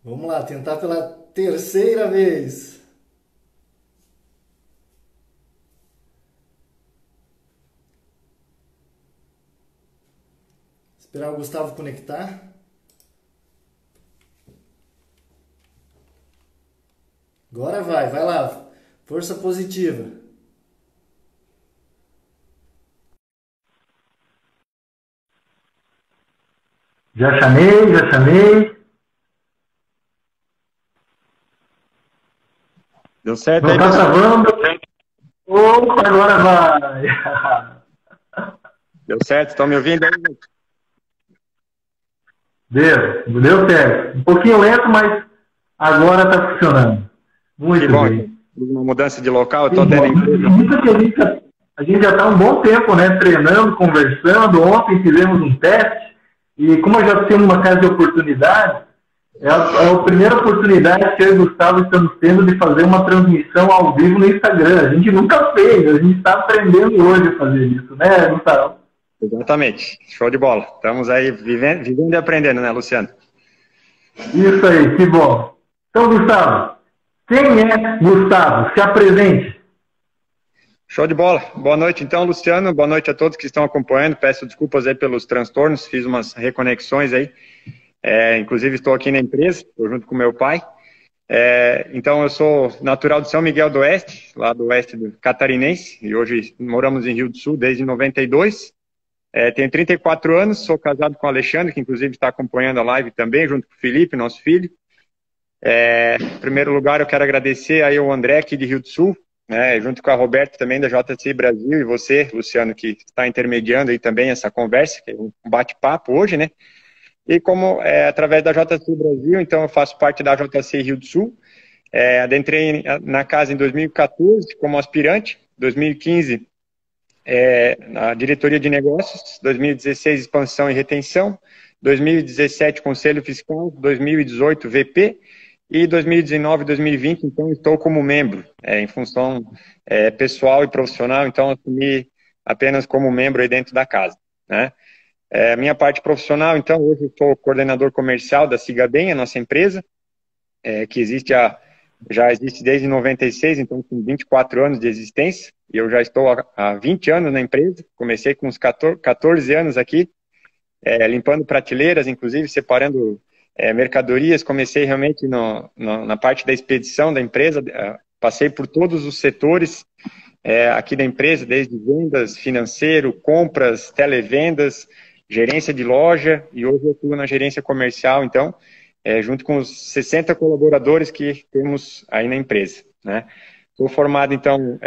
Vamos lá, tentar pela terceira vez. Esperar o Gustavo conectar. Agora vai lá. Força positiva. Já chamei, já chamei. Deu certo Não aí, tá pessoal? travando. Opa, agora vai. Deu certo? Estão me ouvindo aí, gente? Deu certo. Um pouquinho lento, mas agora tá funcionando. Que Muito bom, bem. então. Fiz uma mudança de local, eu Que estou até bom. na empresa. Isso que a gente já está um bom tempo, né? Treinando, conversando. Ontem fizemos um teste e como eu já tenho uma casa de oportunidade, é a primeira oportunidade que eu e o Gustavo estamos tendo de fazer uma transmissão ao vivo no Instagram. A gente nunca fez, a gente está aprendendo hoje a fazer isso, né, Gustavo? Exatamente. Show de bola. Estamos aí vivendo e aprendendo, né, Luciano? Isso aí, que bom. Então, Gustavo, quem é Gustavo? Se apresente. Show de bola. Boa noite, então, Luciano. Boa noite a todos que estão acompanhando. Peço desculpas aí pelos transtornos. Fiz umas reconexões aí. Inclusive, estou aqui na empresa, estou junto com meu pai. Então, eu sou natural de São Miguel do Oeste, lá do oeste do catarinense, e hoje moramos em Rio do Sul desde 92. Tenho 34 anos, sou casado com o Alexandre, que inclusive está acompanhando a live também, junto com o Felipe, nosso filho. Em primeiro lugar, eu quero agradecer aí ao André, aqui de Rio do Sul, né, junto com a Roberta também da JC Brasil, e você, Luciano, que está intermediando aí também essa conversa, que é um bate-papo hoje, né? E como através da JC Brasil, então eu faço parte da JC Rio do Sul. Adentrei na casa em 2014 como aspirante, 2015 na diretoria de negócios, 2016 expansão e retenção, 2017 conselho fiscal, 2018 VP e 2019 2020 então estou como membro, em função pessoal e profissional, então assumi apenas como membro aí dentro da casa, né? Minha parte profissional, então, hoje eu sou coordenador comercial da Siga Bem, a nossa empresa, que já existe desde 96, então com 24 anos de existência, e eu já estou há 20 anos na empresa, comecei com uns 14 anos aqui, limpando prateleiras, inclusive separando mercadorias, comecei realmente na parte da expedição da empresa, passei por todos os setores aqui da empresa, desde vendas, financeiro, compras, televendas, gerência de loja, e hoje eu atuo na gerência comercial, então, junto com os 60 colaboradores que temos aí na empresa, né? Sou formado, então,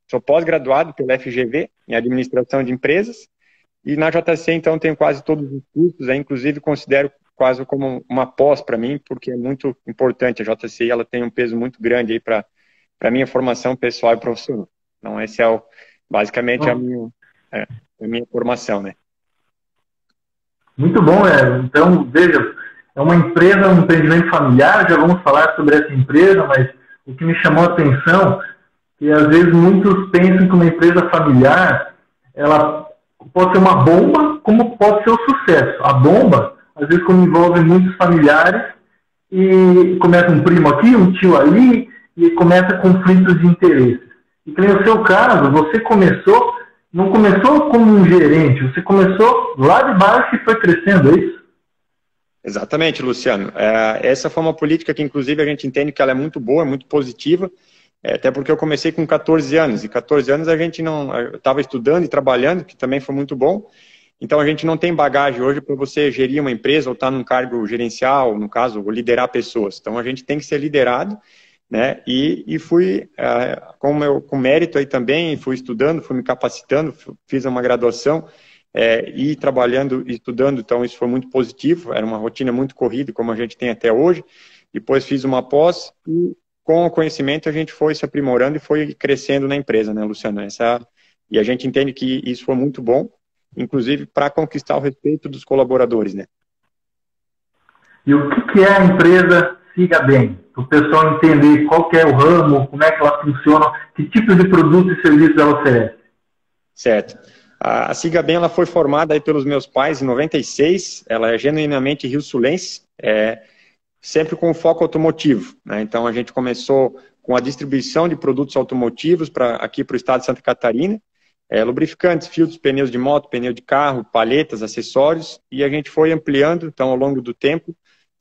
sou pós-graduado pela FGV, em Administração de Empresas, e na JC, então, tenho quase todos os cursos, inclusive considero quase como uma pós para mim, porque é muito importante, a JC ela tem um peso muito grande aí para a minha formação pessoal e profissional. Então, esse é basicamente a minha formação, né? Muito bom, então, veja, é uma empresa, um empreendimento familiar, já vamos falar sobre essa empresa, mas o que me chamou a atenção é que às vezes muitos pensam que uma empresa familiar, ela pode ser uma bomba, como pode ser um sucesso. A bomba, às vezes, como envolve muitos familiares, e começa um primo aqui, um tio ali, e começa conflitos de interesses. E que no seu caso, você não começou como um gerente, você começou lá de baixo e foi crescendo, é isso? Exatamente, Luciano. Essa foi uma política que, inclusive, a gente entende que ela é muito boa, muito positiva, até porque eu comecei com 14 anos, e 14 anos a gente não estava estudando e trabalhando, que também foi muito bom, então a gente não tem bagagem hoje para você gerir uma empresa ou estar num cargo gerencial, no caso, ou liderar pessoas. Então a gente tem que ser liderado, né? E fui com mérito aí também, fui estudando, fui me capacitando, fiz uma graduação e trabalhando e estudando, então isso foi muito positivo, era uma rotina muito corrida, como a gente tem até hoje. Depois fiz uma pós e com o conhecimento a gente foi se aprimorando e foi crescendo na empresa, né, Luciano? E a gente entende que isso foi muito bom, inclusive para conquistar o respeito dos colaboradores, né? E o que é a empresa Siga Bem? Para o pessoal entender qual que é o ramo, como é que ela funciona, que tipos de produtos e serviços ela oferece. Certo. A Sigabem, ela foi formada aí pelos meus pais em 96, ela é genuinamente rio-sulense, sempre com foco automotivo, né? Então a gente começou com a distribuição de produtos automotivos aqui para o estado de Santa Catarina, lubrificantes, filtros, pneus de moto, pneu de carro, palhetas, acessórios, e a gente foi ampliando, então, ao longo do tempo,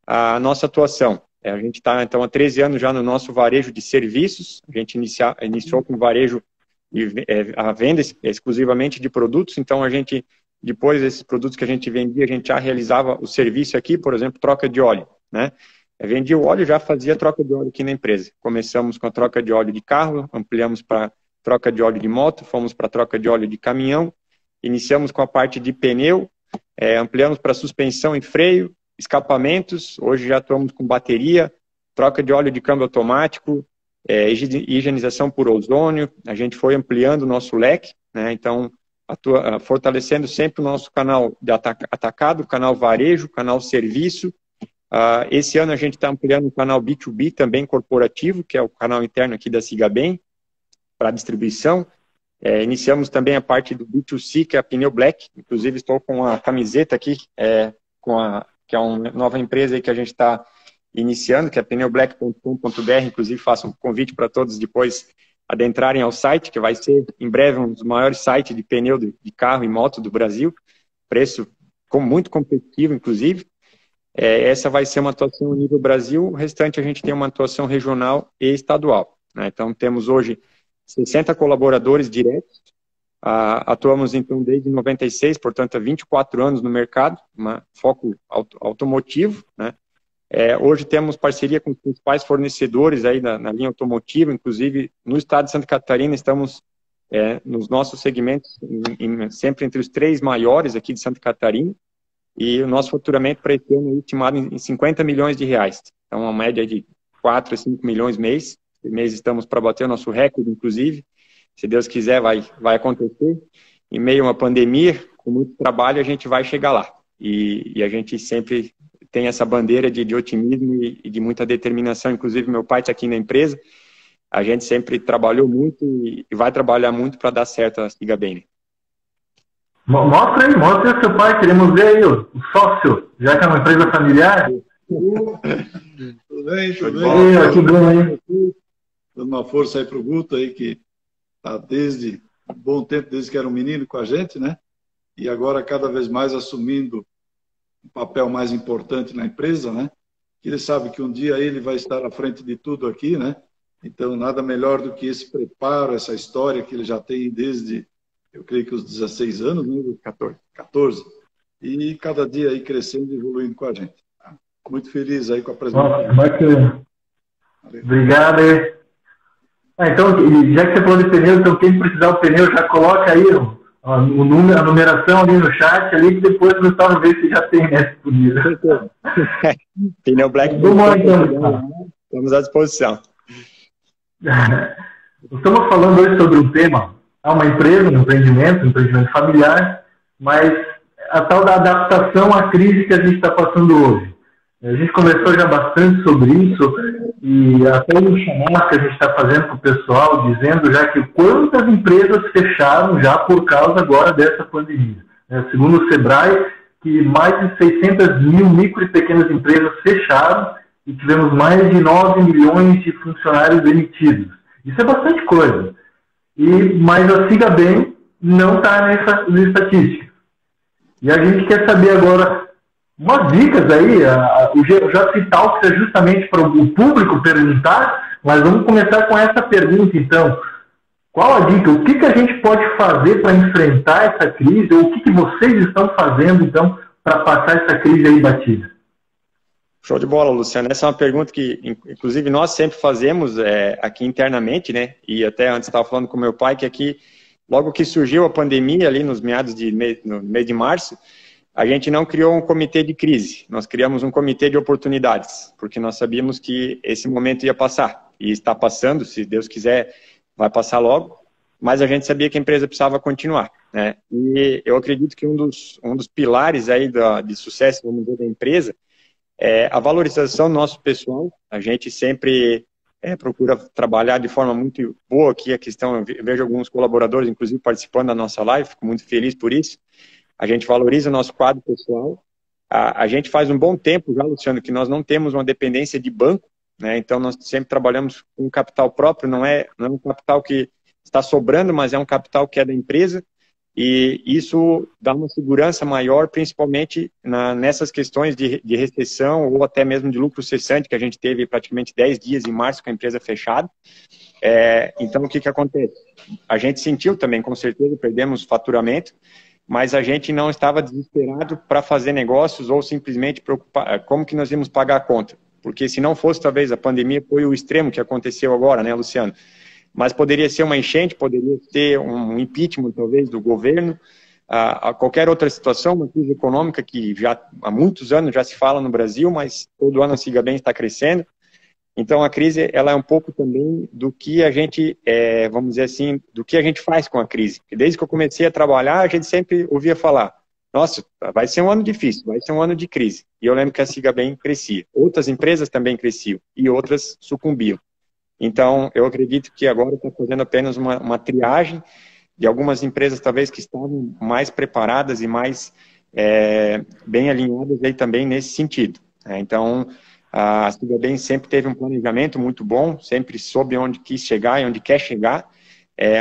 a nossa atuação. A gente está, então, há 13 anos já no nosso varejo de serviços, a gente iniciou com varejo a venda exclusivamente de produtos, então a gente, depois desses produtos que a gente vendia, a gente já realizava o serviço aqui, por exemplo, troca de óleo, né? Vendia o óleo, já fazia troca de óleo aqui na empresa. Começamos com a troca de óleo de carro, ampliamos para troca de óleo de moto, fomos para troca de óleo de caminhão, iniciamos com a parte de pneu, ampliamos para suspensão e freio, escapamentos, hoje já atuamos com bateria, troca de óleo de câmbio automático, higienização por ozônio, a gente foi ampliando o nosso leque, né? Então, fortalecendo sempre o nosso canal de atacado, canal varejo, canal serviço. Esse ano a gente está ampliando o canal B2B, também corporativo, que é o canal interno aqui da Sigabem, para distribuição. Iniciamos também a parte do B2C, que é a Pneu Black, inclusive estou com a camiseta aqui, que é uma nova empresa aí que a gente está iniciando, que é pneublack.com.br, inclusive faço um convite para todos depois adentrarem ao site, que vai ser em breve um dos maiores sites de pneu de carro e moto do Brasil, preço muito competitivo, inclusive. Essa vai ser uma atuação no nível Brasil, o restante a gente tem uma atuação regional e estadual, né? Então temos hoje 60 colaboradores diretos, atuamos então desde 96, portanto há 24 anos no mercado, foco automotivo, né? Hoje temos parceria com os principais fornecedores aí na linha automotiva, inclusive no estado de Santa Catarina estamos nos nossos segmentos sempre entre os 3 maiores aqui de Santa Catarina, e o nosso faturamento para esse ano é estimado em 50 milhões de reais, então uma média de 4 a 5 milhões mês. Esse mês estamos para bater o nosso recorde, inclusive, se Deus quiser vai acontecer, em meio a uma pandemia, com muito trabalho a gente vai chegar lá, e a gente sempre tem essa bandeira de otimismo e de muita determinação. Inclusive meu pai está aqui na empresa, a gente sempre trabalhou muito e vai trabalhar muito para dar certo a Sigabem. Mostra aí seu pai, queremos ver aí o sócio, já que é uma empresa familiar. Tudo bem, tudo bem. Que bom, hein? Dando uma força aí pro Guto aí, que está desde um bom tempo, desde que era um menino com a gente, né? E agora cada vez mais assumindo um papel mais importante na empresa, né? Que ele sabe que um dia ele vai estar à frente de tudo aqui, né? Então nada melhor do que esse preparo, essa história que ele já tem desde, eu creio que os 16 anos, né? 14. E cada dia aí crescendo e evoluindo com a gente. Muito feliz aí com a presença. Bacana. Obrigado. Então, já que você falou de pneu, então quem precisar do pneu já coloca aí a numeração ali no chat, ali, que depois o Gustavo vê se já tem disponível. Pneu Black. Estamos à disposição. Estamos falando hoje sobre um tema, uma empresa, um empreendimento familiar, mas a tal da adaptação à crise que a gente está passando hoje. A gente conversou já bastante sobre isso e até um chamado que a gente está fazendo para o pessoal, dizendo já que quantas empresas fecharam já por causa agora dessa pandemia. Segundo o Sebrae, que mais de 600 mil micro e pequenas empresas fecharam e tivemos mais de 9 milhões de funcionários demitidos. Isso é bastante coisa. Mas a Sigabem não está nessa estatística. E a gente quer saber agora umas dicas aí, o JC Talks é justamente para o público perguntar, mas vamos começar com essa pergunta então. Qual a dica? O que a gente pode fazer para enfrentar essa crise? Ou o que vocês estão fazendo então para passar essa crise aí batida? Show de bola, Luciano. Essa é uma pergunta que, inclusive, nós sempre fazemos aqui internamente, né? E até antes estava falando com meu pai que aqui, logo que surgiu a pandemia ali nos meados no mês de março, a gente não criou um comitê de crise, nós criamos um comitê de oportunidades, porque nós sabíamos que esse momento ia passar, e está passando, se Deus quiser, vai passar logo, mas a gente sabia que a empresa precisava continuar, né? E eu acredito que um dos pilares aí de sucesso, vamos dizer, da empresa, é a valorização do nosso pessoal. A gente sempre procura trabalhar de forma muito boa aqui a questão. Eu vejo alguns colaboradores, inclusive, participando da nossa live, fico muito feliz por isso. A gente valoriza o nosso quadro pessoal. A gente faz um bom tempo já, Luciano, que nós não temos uma dependência de banco, né? Então, nós sempre trabalhamos com capital próprio, não é um capital que está sobrando, mas é um capital que é da empresa, e isso dá uma segurança maior, principalmente nessas questões de recessão ou até mesmo de lucro cessante, que a gente teve praticamente 10 dias em março com a empresa fechada. Então, o que acontece? A gente sentiu também, com certeza, perdemos faturamento, mas a gente não estava desesperado para fazer negócios ou simplesmente preocupar como que nós íamos pagar a conta. Porque se não fosse, talvez, a pandemia foi o extremo que aconteceu agora, né, Luciano? Mas poderia ser uma enchente, poderia ser um impeachment, talvez, do governo, a qualquer outra situação, uma crise econômica que já há muitos anos já se fala no Brasil, mas todo ano a SIGA está crescendo. Então, a crise, ela é um pouco também do que a gente, vamos dizer assim, do que a gente faz com a crise. Porque desde que eu comecei a trabalhar, a gente sempre ouvia falar, nossa, vai ser um ano difícil, vai ser um ano de crise. E eu lembro que a SIGA crescia. Outras empresas também cresciam e outras sucumbiam. Então, eu acredito que agora está fazendo apenas uma triagem de algumas empresas, talvez, que estavam mais preparadas e mais bem alinhadas aí também nesse sentido. Então, a SIGA sempre teve um planejamento muito bom, sempre soube onde quis chegar e onde quer chegar.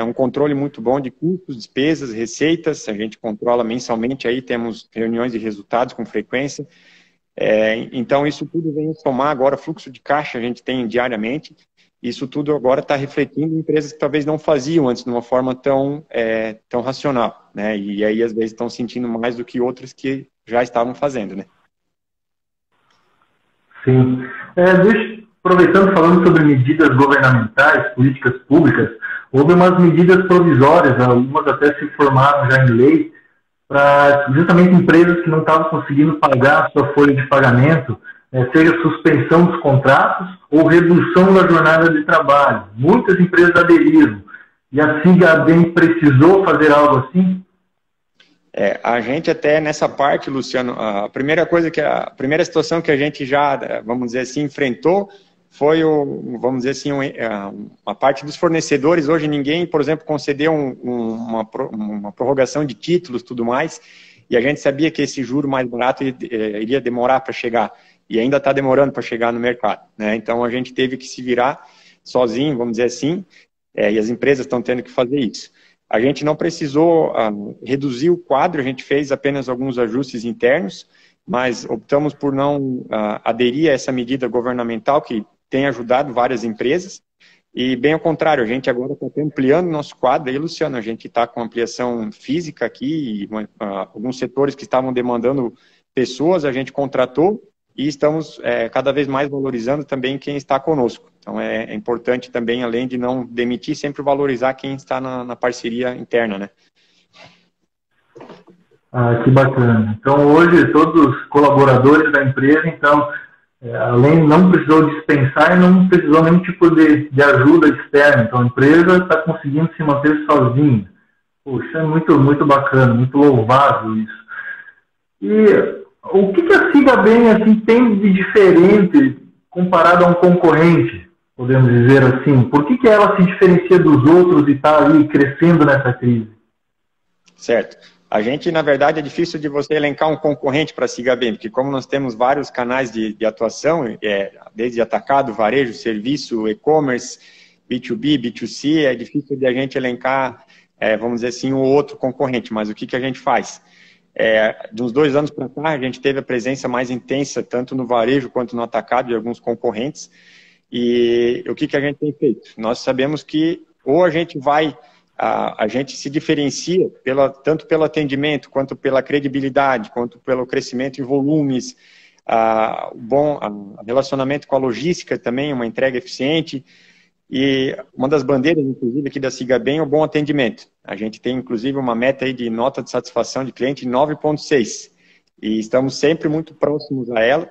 Um controle muito bom de custos, despesas, receitas. A gente controla mensalmente, aí temos reuniões de resultados com frequência. Então, isso tudo vem somar agora, fluxo de caixa a gente tem diariamente. Isso tudo agora está refletindo em empresas que talvez não faziam antes de uma forma tão racional, né? E aí, às vezes, estão sentindo mais do que outras que já estavam fazendo, né? Sim. Aproveitando, falando sobre medidas governamentais, políticas públicas, houve umas medidas provisórias, algumas até se formaram já em lei, para justamente empresas que não estavam conseguindo pagar a sua folha de pagamento, seja suspensão dos contratos ou redução da jornada de trabalho. Muitas empresas aderiram. E a SIGA precisou fazer algo assim? A gente até nessa parte, Luciano, a primeira situação que a gente já, vamos dizer assim, enfrentou foi vamos dizer assim, uma parte dos fornecedores. Hoje ninguém, por exemplo, concedeu uma prorrogação de títulos e tudo mais, e a gente sabia que esse juro mais barato iria demorar para chegar, e ainda está demorando para chegar no mercado, né? Então a gente teve que se virar sozinho, vamos dizer assim, e as empresas estão tendo que fazer isso. A gente não precisou reduzir o quadro, a gente fez apenas alguns ajustes internos, mas optamos por não aderir a essa medida governamental que tem ajudado várias empresas, e bem ao contrário, a gente agora está ampliando nosso quadro. Aí, Luciano, a gente está com ampliação física aqui, e alguns setores que estavam demandando pessoas, a gente contratou, e estamos cada vez mais valorizando também quem está conosco. Então, é importante também, além de não demitir, sempre valorizar quem está na parceria interna, né? Que bacana. Então, hoje, todos os colaboradores da empresa, então, além não precisou dispensar e não precisou nenhum tipo de ajuda externa. Então, a empresa está conseguindo se manter sozinha. Isso é muito, muito bacana, muito louvável isso. E o que a SIGA assim, tem de diferente comparado a um concorrente, podemos dizer assim? Por que ela se diferencia dos outros e está ali crescendo nessa crise? Certo. A gente, na verdade, é difícil de você elencar um concorrente para a SIGA, porque como nós temos vários canais de atuação, desde atacado, varejo, serviço, e-commerce, B2B, B2C, é difícil de a gente elencar, vamos dizer assim, um outro concorrente. Mas o que a gente faz? De uns 2 anos para cá, a gente teve a presença mais intensa, tanto no varejo quanto no atacado, de alguns concorrentes. E o que a gente tem feito? Nós sabemos que ou a gente se diferencia tanto pelo atendimento, quanto pela credibilidade, quanto pelo crescimento em volumes, bom relacionamento com a logística também, uma entrega eficiente. E uma das bandeiras, inclusive, aqui da SIGA é o bom atendimento. A gente tem, inclusive, uma meta aí de nota de satisfação de cliente 9,6. E estamos sempre muito próximos a ela.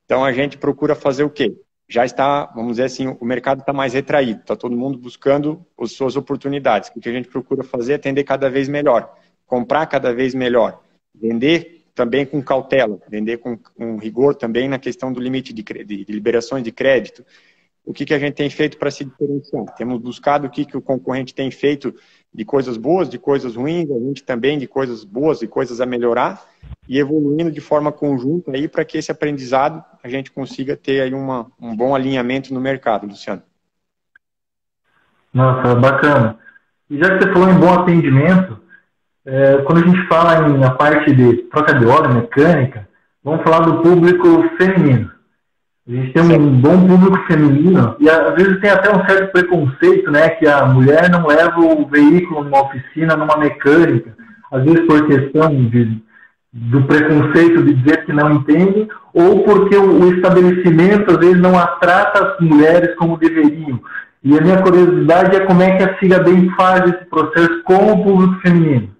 Então, a gente procura fazer o quê? Já está, vamos dizer assim, o mercado está mais retraído. Está todo mundo buscando as suas oportunidades. O que a gente procura fazer é atender cada vez melhor. Comprar cada vez melhor. Vender também com cautela. Vender com rigor também na questão do limite de liberações de crédito. o que a gente tem feito para se diferenciar. Temos buscado o que o concorrente tem feito de coisas boas, de coisas ruins, a gente também de coisas boas e coisas a melhorar, e evoluindo de forma conjunta aí para que esse aprendizado a gente consiga ter aí um bom alinhamento no mercado, Luciano. Nossa, bacana. E já que você falou em bom atendimento, quando a gente fala na parte de troca de óleo, mecânica, vamos falar do público feminino. A gente tem um bom público feminino e às vezes tem até um certo preconceito, né, que a mulher não leva o veículo numa oficina, numa mecânica, às vezes por questão do preconceito de dizer que não entende, ou porque o estabelecimento às vezes não a trata as mulheres como deveriam. E a minha curiosidade é como é que a Sigabem faz esse processo com o público feminino.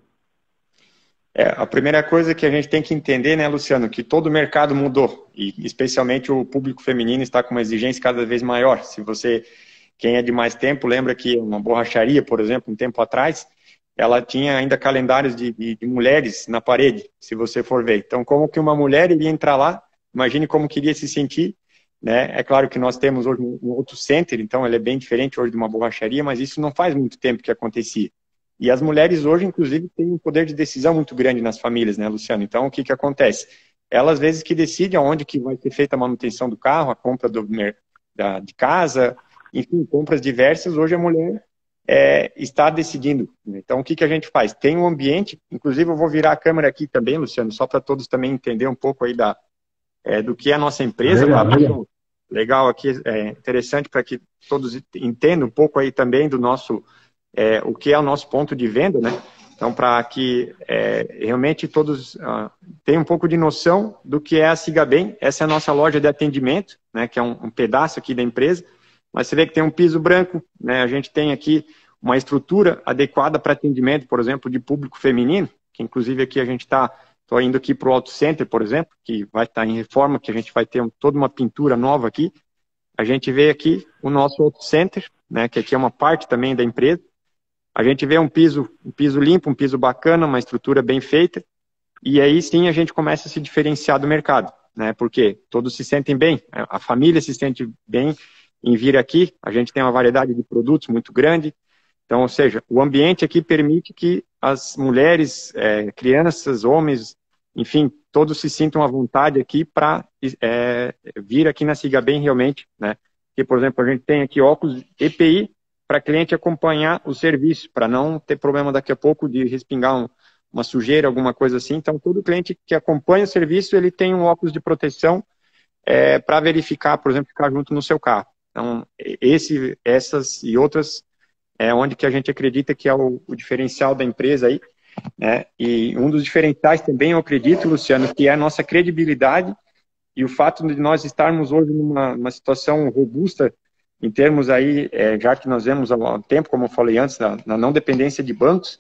A primeira coisa que a gente tem que entender, né, Luciano, que todo o mercado mudou, e especialmente o público feminino está com uma exigência cada vez maior. Se você, quem é de mais tempo, lembra que uma borracharia, por exemplo, um tempo atrás, ela tinha ainda calendários de mulheres na parede, se você for ver. Então, como que uma mulher iria entrar lá, imagine como queria se sentir, né? É claro que nós temos hoje um outro center, então ele é bem diferente hoje de uma borracharia, mas isso não faz muito tempo que acontecia. E as mulheres hoje, inclusive, têm um poder de decisão muito grande nas famílias, né, Luciano? Então, o que acontece? Elas, às vezes, que decidem onde que vai ser feita a manutenção do carro, a compra de casa, enfim, compras diversas, hoje a mulher está decidindo. Então, o que a gente faz? Tem um ambiente, inclusive eu vou virar a câmera aqui também, Luciano, só para todos também entender um pouco aí do que é a nossa empresa. Legal aqui, interessante para que todos entendam um pouco aí também do nosso... o que é o nosso ponto de venda, né? Então, para que realmente todos tenham um pouco de noção do que é a Sigabem. Essa é a nossa loja de atendimento, né? Que é um pedaço aqui da empresa. Mas você vê que tem um piso branco, né? A gente tem aqui uma estrutura adequada para atendimento, por exemplo, de público feminino, que inclusive aqui a gente estou indo aqui para o Auto Center, por exemplo, que vai estar em reforma, que a gente vai ter toda uma pintura nova aqui. A gente vê aqui o nosso Auto Center, né? Que aqui é uma parte também da empresa. A gente vê um piso limpo, um piso bacana, uma estrutura bem feita, e aí sim a gente começa a se diferenciar do mercado, né? Porque todos se sentem bem, a família se sente bem em vir aqui, a gente tem uma variedade de produtos muito grande, então, ou seja, o ambiente aqui permite que as mulheres, crianças, homens, enfim, todos se sintam à vontade aqui para vir aqui na Sigabem realmente, né? Porque, por exemplo, a gente tem aqui óculos EPI, para cliente acompanhar o serviço, para não ter problema daqui a pouco de respingar uma sujeira, alguma coisa assim. Então, todo cliente que acompanha o serviço, ele tem um óculos de proteção para verificar, por exemplo, ficar junto no seu carro. Então, essas e outras é onde que a gente acredita que é o diferencial da empresa aí, né? E um dos diferenciais também, eu acredito, Luciano, que é a nossa credibilidade e o fato de nós estarmos hoje numa situação robusta em termos aí, já que nós vemos há um tempo, como eu falei antes, na não dependência de bancos,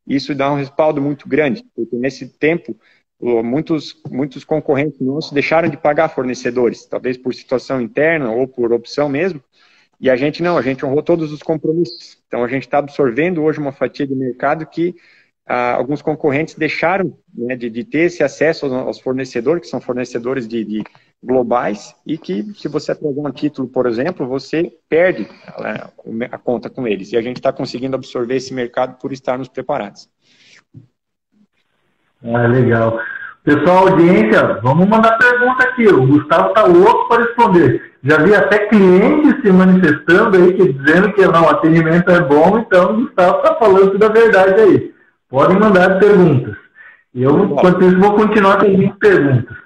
isso dá um respaldo muito grande, porque nesse tempo, muitos concorrentes nossos deixaram de pagar fornecedores, talvez por situação interna ou por opção mesmo, e a gente não, a gente honrou todos os compromissos. Então, a gente está absorvendo hoje uma fatia de mercado que alguns concorrentes deixaram, né, de ter esse acesso aos fornecedores, que são fornecedores de globais, e que, se você atravar um título, por exemplo, você perde a conta com eles. E a gente está conseguindo absorver esse mercado por estarmos preparados. Legal. Pessoal, audiência, vamos mandar pergunta aqui. O Gustavo está louco para responder. Já vi até clientes se manifestando aí, dizendo que não, o atendimento é bom, então o Gustavo está falando da verdade aí. Podem mandar perguntas. E eu, enquanto isso, vou continuar com as perguntas.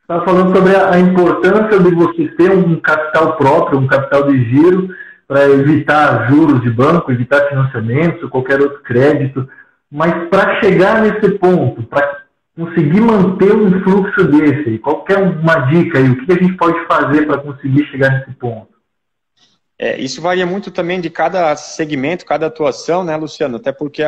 Está falando sobre a importância de você ter um capital próprio, um capital de giro, para evitar juros de banco, evitar financiamentos, qualquer outro crédito. Mas para chegar nesse ponto, para conseguir manter um fluxo desse, qual que é uma dica aí? O que a gente pode fazer para conseguir chegar nesse ponto? Isso varia muito também de cada segmento, cada atuação, né, Luciano? Até porque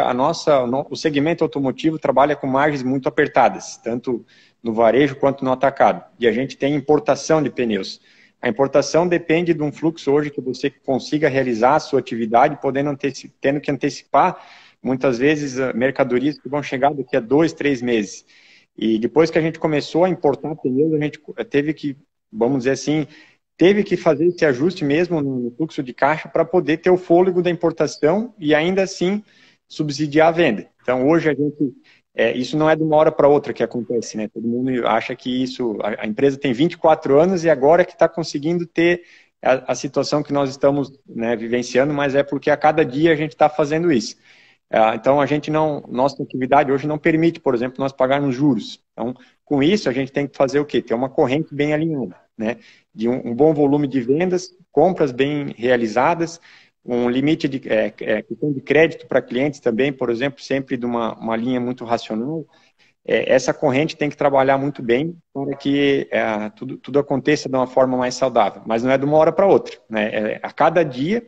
o segmento automotivo trabalha com margens muito apertadas, tanto no varejo quanto no atacado. E a gente tem importação de pneus. A importação depende de um fluxo hoje que você consiga realizar a sua atividade, tendo que antecipar, muitas vezes, mercadorias que vão chegar daqui a 2, 3 meses. E depois que a gente começou a importar pneus, a gente teve que, vamos dizer assim, teve que fazer esse ajuste mesmo no fluxo de caixa para poder ter o fôlego da importação e ainda assim subsidiar a venda. Então, hoje a gente... isso não é de uma hora para outra que acontece, né? Todo mundo acha que isso... A empresa tem 24 anos e agora que está conseguindo ter a situação que nós estamos, né, vivenciando, mas é porque a cada dia a gente está fazendo isso. Então, a gente não... Nossa atividade hoje não permite, por exemplo, nós pagarmos juros. Então, com isso, a gente tem que fazer o quê? Ter uma corrente bem alinhada, né? De um bom volume de vendas, compras bem realizadas, um limite de questão de crédito para clientes também, por exemplo, sempre de uma linha muito racional. Essa corrente tem que trabalhar muito bem para que tudo aconteça de uma forma mais saudável, mas não é de uma hora para outra, né? A cada dia,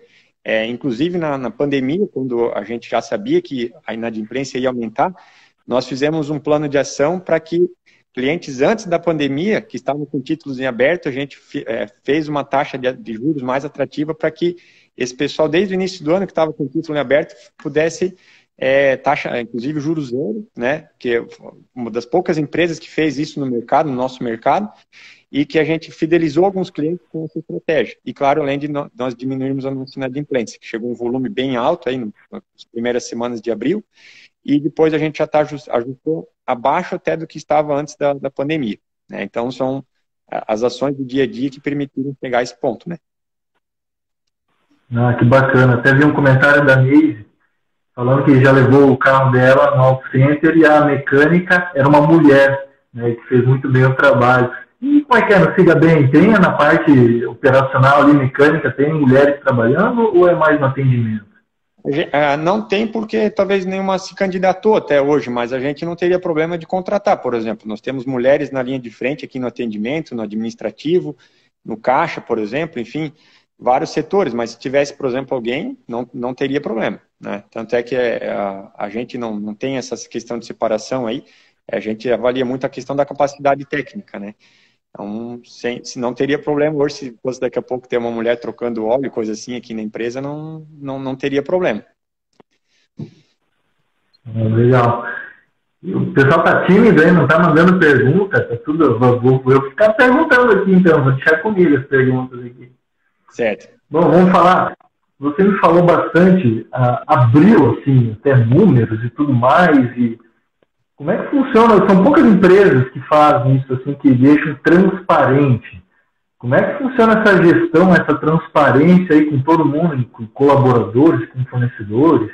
inclusive na pandemia, quando a gente já sabia que a inadimplência ia aumentar, nós fizemos um plano de ação para que clientes antes da pandemia, que estavam com títulos em aberto, a gente fez uma taxa de juros mais atrativa para que esse pessoal, desde o início do ano, que estava com o título em aberto, pudesse taxa, inclusive juros zero, né? Que é uma das poucas empresas que fez isso no mercado, no nosso mercado, e que a gente fidelizou alguns clientes com essa estratégia. E, claro, além de nós diminuirmos a nossa inadimplência, que chegou um volume bem alto aí nas primeiras semanas de abril, e depois a gente já ajustou abaixo até do que estava antes da pandemia, né? Então, são as ações do dia a dia que permitiram chegar a esse ponto, né? Que bacana. Até vi um comentário da Neise falando que já levou o carro dela no auto center e a mecânica era uma mulher, né, que fez muito bem o trabalho. E como é que é no Siga Bem? Tem na parte operacional ali, mecânica, tem mulheres trabalhando ou é mais no atendimento? Não tem porque talvez nenhuma se candidatou até hoje, mas a gente não teria problema de contratar, por exemplo. Nós temos mulheres na linha de frente aqui no atendimento, no administrativo, no caixa, por exemplo, enfim, vários setores, mas se tivesse, por exemplo, alguém, não teria problema, né? Tanto é que a gente não tem essa questão de separação aí, a gente avalia muito a questão da capacidade técnica, né? Então, se não teria problema, hoje se fosse daqui a pouco ter uma mulher trocando óleo, coisa assim aqui na empresa, não teria problema. Legal. O pessoal tá tímido aí, não tá mandando pergunta, tá tudo, vou ficar perguntando aqui então, vou deixar comigo as perguntas aqui. Certo. Bom, vamos falar, você me falou bastante, abriu assim, até números e tudo mais, e como é que funciona? São poucas empresas que fazem isso, assim, que deixam transparente. Como é que funciona essa gestão, essa transparência aí com todo mundo, com colaboradores, com fornecedores?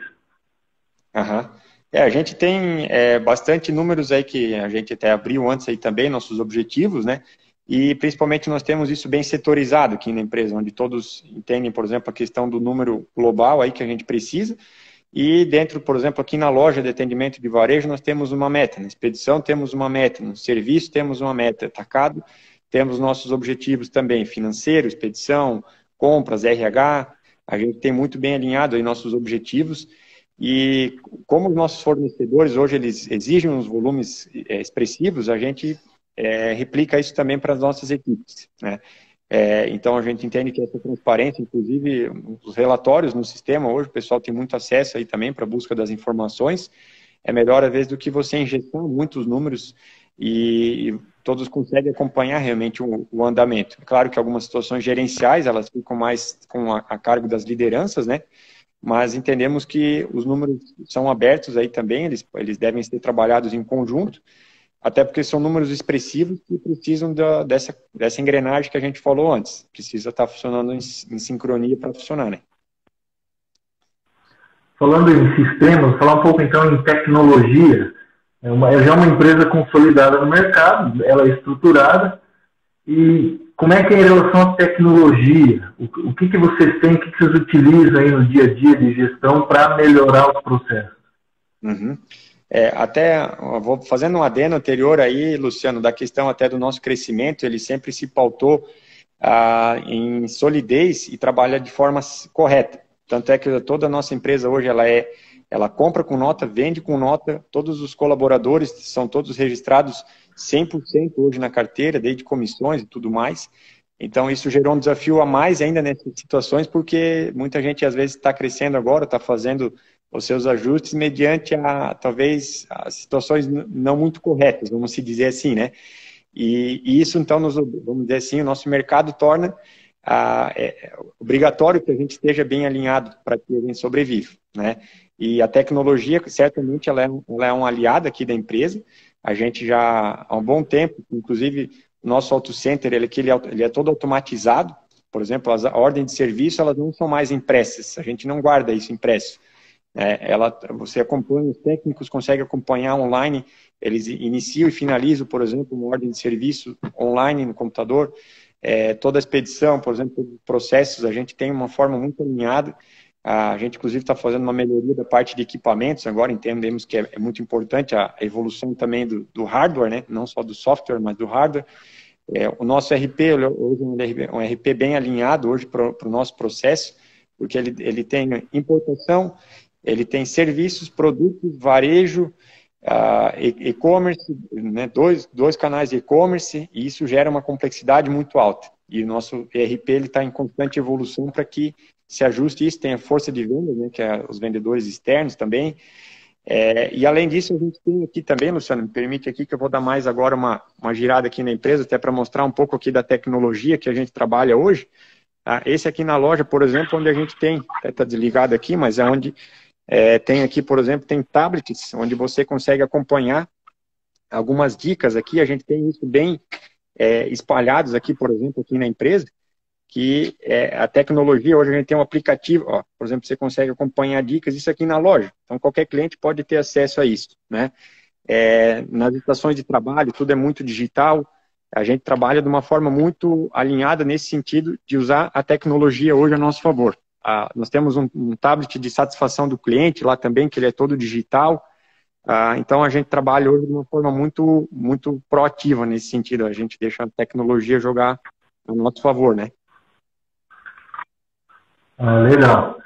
Uhum. A gente tem bastante números aí que a gente até abriu antes aí também, nossos objetivos, né? E principalmente nós temos isso bem setorizado aqui na empresa, onde todos entendem, por exemplo, a questão do número global aí que a gente precisa. E dentro, por exemplo, aqui na loja de atendimento de varejo, nós temos uma meta. Na expedição temos uma meta, no serviço temos uma meta, atacado temos nossos objetivos também, financeiro, expedição, compras, RH. A gente tem muito bem alinhado aí nossos objetivos. E como os nossos fornecedores hoje eles exigem uns volumes expressivos, a gente replica isso também para as nossas equipes, né? Então, a gente entende que essa transparência, inclusive os relatórios no sistema, hoje o pessoal tem muito acesso aí também para a busca das informações, é melhor, às vezes, do que você injetar muitos números e todos conseguem acompanhar realmente o andamento. É claro que algumas situações gerenciais, elas ficam mais a cargo das lideranças, né? Mas entendemos que os números são abertos aí também, eles devem ser trabalhados em conjunto, até porque são números expressivos que precisam dessa engrenagem que a gente falou antes. Precisa estar funcionando em sincronia para funcionar, né? Falando em sistemas, falar um pouco então em tecnologia. Já é uma empresa consolidada no mercado, ela é estruturada. E como é que é em relação à tecnologia? O que vocês têm, o que vocês utilizam aí no dia a dia de gestão para melhorar os processos? Uhum. Até, vou fazendo um adendo anterior aí, Luciano, da questão até do nosso crescimento, ele sempre se pautou em solidez e trabalha de forma correta. Tanto é que toda a nossa empresa hoje, ela compra com nota, vende com nota, todos os colaboradores são todos registrados 100% hoje na carteira, desde comissões e tudo mais. Então, isso gerou um desafio a mais ainda nessas situações, porque muita gente às vezes está crescendo agora, está fazendo os seus ajustes mediante talvez as situações não muito corretas, vamos se dizer assim, né? E isso, então, vamos dizer assim, o nosso mercado torna é obrigatório que a gente esteja bem alinhado para que a gente sobreviva, né? E a tecnologia, certamente, ela é um aliado aqui da empresa. A gente já, há um bom tempo, inclusive, o nosso auto center, ele é todo automatizado. Por exemplo, as ordens de serviço, elas não são mais impressas. A gente não guarda isso impresso. Você acompanha, os técnicos conseguem acompanhar online, eles iniciam e finalizam, por exemplo, uma ordem de serviço online no computador. Toda a expedição, por exemplo, todos os processos, a gente tem uma forma muito alinhada. A gente, inclusive, está fazendo uma melhoria da parte de equipamentos. Agora entendemos que é muito importante a evolução também do hardware, né? Não só do software, mas do hardware. O nosso RP, hoje é um RP bem alinhado hoje para o nosso processo, porque ele tem importação, ele tem serviços, produtos, varejo, e-commerce, né? Dois canais de e-commerce, e isso gera uma complexidade muito alta. E o nosso ERP está em constante evolução para que se ajuste isso, tem a força de venda, né, que é os vendedores externos também. E além disso, a gente tem aqui também, Luciano, me permite aqui que eu vou dar mais agora uma girada aqui na empresa, até para mostrar um pouco aqui da tecnologia que a gente trabalha hoje. Esse aqui na loja, por exemplo, onde a gente tem, até está desligado aqui, mas é onde tem aqui, por exemplo, tem tablets, onde você consegue acompanhar algumas dicas aqui. A gente tem isso bem espalhados aqui, por exemplo, aqui na empresa, que a tecnologia, hoje a gente tem um aplicativo, por exemplo, você consegue acompanhar dicas, isso aqui na loja. Então, qualquer cliente pode ter acesso a isso, né? Nas estações de trabalho, tudo é muito digital. A gente trabalha de uma forma muito alinhada nesse sentido de usar a tecnologia hoje a nosso favor. Nós temos um tablet de satisfação do cliente lá também, que ele é todo digital. Então, a gente trabalha hoje de uma forma muito, muito proativa nesse sentido. A gente deixa a tecnologia jogar a nosso favor, né? Legal.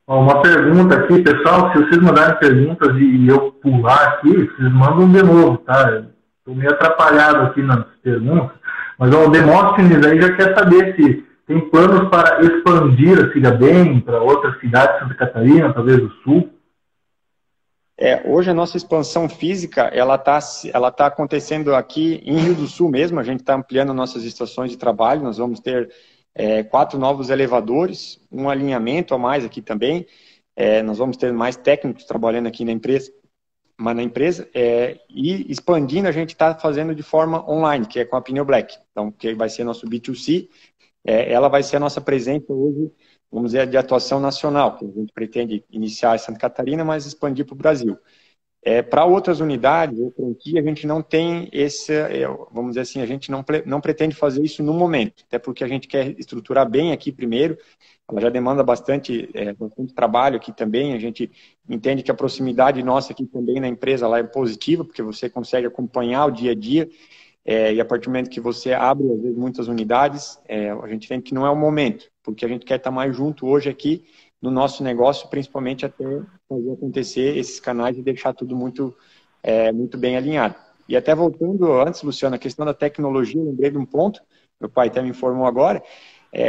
Uma pergunta aqui, pessoal, se vocês mandarem perguntas e eu pular aqui, vocês mandam de novo, tá? Estou meio atrapalhado aqui nas perguntas, mas o Demóstenes aí já quer saber se tem planos para expandir a Siga Bem para outras cidades de Santa Catarina, talvez do Sul. Hoje a nossa expansão física, ela tá acontecendo aqui em Rio do Sul mesmo. A gente está ampliando nossas estações de trabalho, nós vamos ter 4 novos elevadores, um alinhamento a mais aqui também. Nós vamos ter mais técnicos trabalhando aqui na empresa, e expandindo a gente está fazendo de forma online, que é com a Pneu Black. Então, que vai ser nosso B2C, ela vai ser a nossa presença hoje, vamos dizer, de atuação nacional, que a gente pretende iniciar em Santa Catarina, mas expandir para o Brasil. Para outras unidades, ou franquia, a gente não tem esse, vamos dizer assim, a gente não pretende fazer isso no momento, até porque a gente quer estruturar bem aqui primeiro. Ela já demanda bastante trabalho aqui também. A gente entende que a proximidade nossa aqui também na empresa lá é positiva, porque você consegue acompanhar o dia a dia, e a partir do momento que você abre, às vezes, muitas unidades, a gente entende que não é o momento, porque a gente quer estar mais junto hoje aqui no nosso negócio, principalmente até fazer acontecer esses canais e deixar tudo muito bem alinhado. E até voltando antes, Luciano, a questão da tecnologia, eu lembrei de um ponto, meu pai até me informou agora,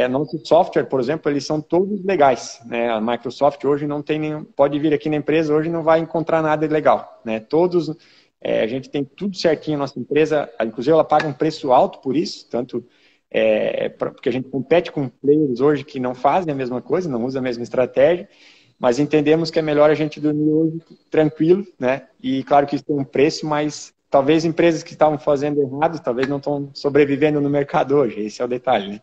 nosso software, por exemplo, eles são todos legais, né? A Microsoft hoje não tem nenhum, pode vir aqui na empresa, hoje não vai encontrar nada ilegal, né? Todos, a gente tem tudo certinho, a nossa empresa, inclusive ela paga um preço alto por isso, tanto porque a gente compete com players hoje que não fazem a mesma coisa, não usam a mesma estratégia, mas entendemos que é melhor a gente dormir hoje tranquilo, né? E claro que isso tem um preço, mas talvez empresas que estavam fazendo errado, talvez não estão sobrevivendo no mercado hoje, esse é o detalhe, né?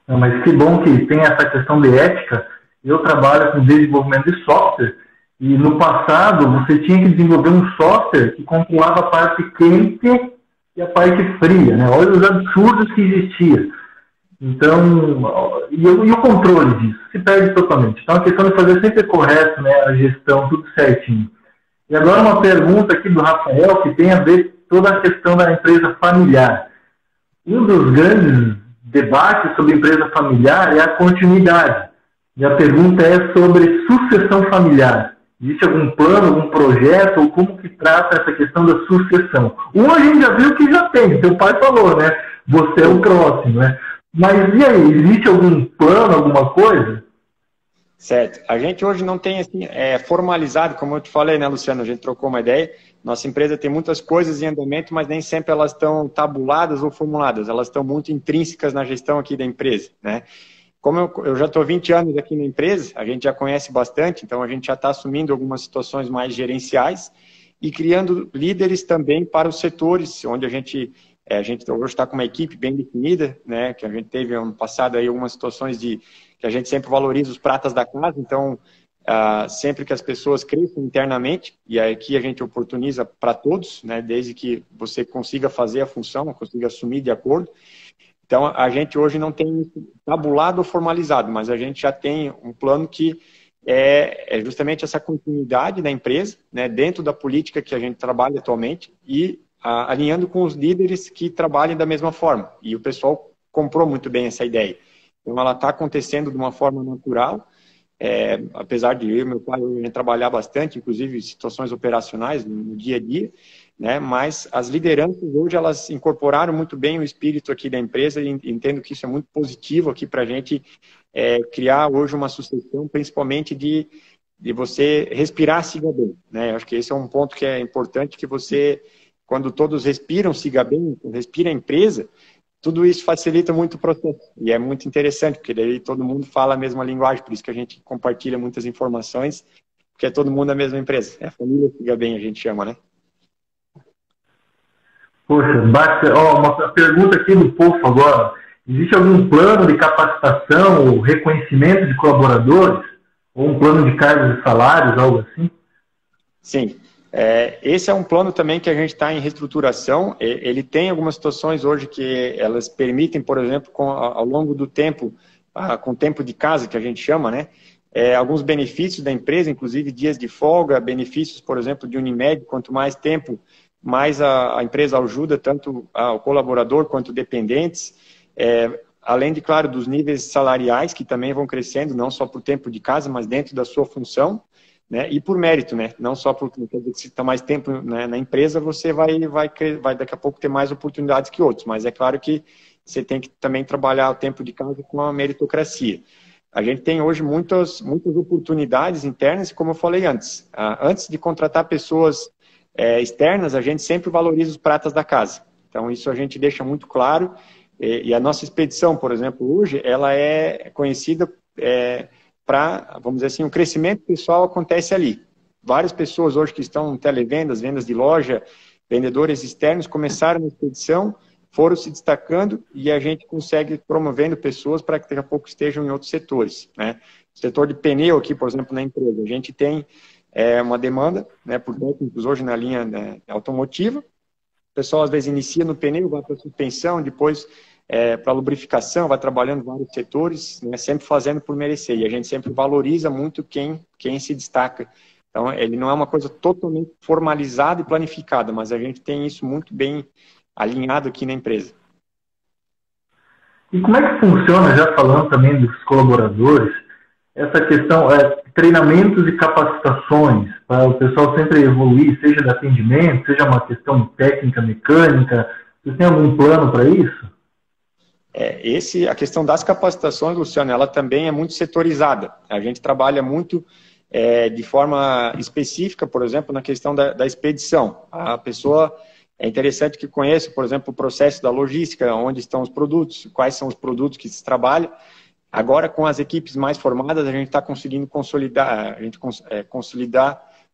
Não, mas que bom que tem essa questão de ética. Eu trabalho com desenvolvimento de software, e no passado você tinha que desenvolver um software que controlava a parte quente e a parte fria, né? Olha os absurdos que existiam. Então, e o controle disso se perde totalmente. Então, a questão de fazer sempre correto, né? A gestão, tudo certinho. E agora uma pergunta aqui do Rafael, que tem a ver com toda a questão da empresa familiar. Um dos grandes debates sobre empresa familiar é a continuidade. E a pergunta é sobre sucessão familiar. Existe algum plano, algum projeto, ou como que trata essa questão da sucessão? A gente já viu que já tem, seu pai falou, né? Você é o próximo, né? Mas e aí, existe algum plano, alguma coisa? Certo. A gente hoje não tem assim, formalizado, como eu te falei, né, Luciano? A gente trocou uma ideia. Nossa empresa tem muitas coisas em andamento, mas nem sempre elas estão tabuladas ou formuladas. Elas estão muito intrínsecas na gestão aqui da empresa, né? Como eu já estou há 20 anos aqui na empresa, a gente já conhece bastante, então a gente já está assumindo algumas situações mais gerenciais e criando líderes também para os setores, onde a gente hoje está com uma equipe bem definida, né? Que a gente teve ano passado aí algumas situações que a gente sempre valoriza os pratas da casa, então sempre que as pessoas crescem internamente, e aqui a gente oportuniza para todos, né? Desde que você consiga fazer a função, consiga assumir de acordo. Então, a gente hoje não tem isso tabulado ou formalizado, mas a gente já tem um plano que é justamente essa continuidade da empresa, né, dentro da política que a gente trabalha atualmente e alinhando com os líderes que trabalhem da mesma forma. E o pessoal comprou muito bem essa ideia. Então, ela está acontecendo de uma forma natural, apesar de eu e meu pai hoje trabalhar bastante, inclusive situações operacionais no dia a dia, né? Mas as lideranças hoje elas incorporaram muito bem o espírito aqui da empresa e entendo que isso é muito positivo aqui para a gente criar hoje uma sucessão, principalmente de você respirar, siga bem, né? Acho que esse é um ponto que é importante, que você, quando todos respiram, siga bem, respira a empresa, tudo isso facilita muito o processo. E é muito interessante, porque daí todo mundo fala a mesma linguagem, por isso que a gente compartilha muitas informações, porque é todo mundo a mesma empresa. É a família siga bem, a gente chama, né? Poxa, uma pergunta aqui do povo agora. Existe algum plano de capacitação ou reconhecimento de colaboradores? Ou um plano de cargos e salários, algo assim? Sim. Esse é um plano também que a gente está em reestruturação. Ele tem algumas situações hoje que elas permitem, por exemplo, ao longo do tempo, com o tempo de casa, que a gente chama, né? Alguns benefícios da empresa, inclusive dias de folga, benefícios, por exemplo, de Unimed, quanto mais tempo, mais a empresa ajuda tanto o colaborador quanto dependentes, além de, claro, dos níveis salariais que também vão crescendo, não só por tempo de casa, mas dentro da sua função, né? E por mérito, né? Não só porque se está mais tempo, né, na empresa, você vai daqui a pouco ter mais oportunidades que outros, mas é claro que você tem que também trabalhar o tempo de casa com a meritocracia. A gente tem hoje muitas oportunidades internas, como eu falei antes. Antes de contratar pessoas externas, a gente sempre valoriza os pratas da casa. Então, isso a gente deixa muito claro. E a nossa expedição, por exemplo, hoje, ela é conhecida para, vamos dizer assim, o crescimento pessoal acontece ali. Várias pessoas hoje que estão em televendas, vendas de loja, vendedores externos, começaram na expedição, foram se destacando e a gente consegue promovendo pessoas para que daqui a pouco estejam em outros setores, né? O setor de pneu aqui, por exemplo, na empresa, a gente tem uma demanda, né, por técnicos hoje na linha, né, automotiva. O pessoal às vezes inicia no pneu, vai para a suspensão, depois para lubrificação, vai trabalhando em vários setores, né, sempre fazendo por merecer. E a gente sempre valoriza muito quem se destaca. Então, ele não é uma coisa totalmente formalizada e planificada, mas a gente tem isso muito bem alinhado aqui na empresa. E como é que funciona, já falando também dos colaboradores, essa questão, treinamentos e capacitações, para o pessoal sempre evoluir, seja de atendimento, seja uma questão técnica, mecânica, vocês têm algum plano para isso? A questão das capacitações, Luciano, ela também é muito setorizada. A gente trabalha muito de forma específica, por exemplo, na questão da expedição. A pessoa é interessante que conheça, por exemplo, o processo da logística, onde estão os produtos, quais são os produtos que se trabalha. Agora, com as equipes mais formadas, a gente está conseguindo consolidar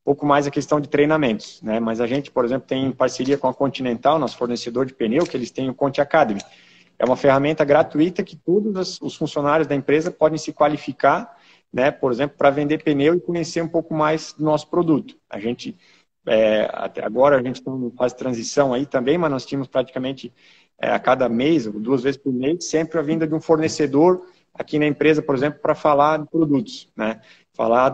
um pouco mais a questão de treinamentos, né? Mas a gente, por exemplo, tem parceria com a Continental, nosso fornecedor de pneu, que eles têm o Conti Academy. É uma ferramenta gratuita que todos os funcionários da empresa podem se qualificar, né? Por exemplo, para vender pneu e conhecer um pouco mais do nosso produto. A gente, até agora, a gente está em fase de transição aí também, mas nós tínhamos praticamente a cada mês, ou 2 vezes por mês, sempre a vinda de um fornecedor aqui na empresa, por exemplo, para falar de produtos, né? Falar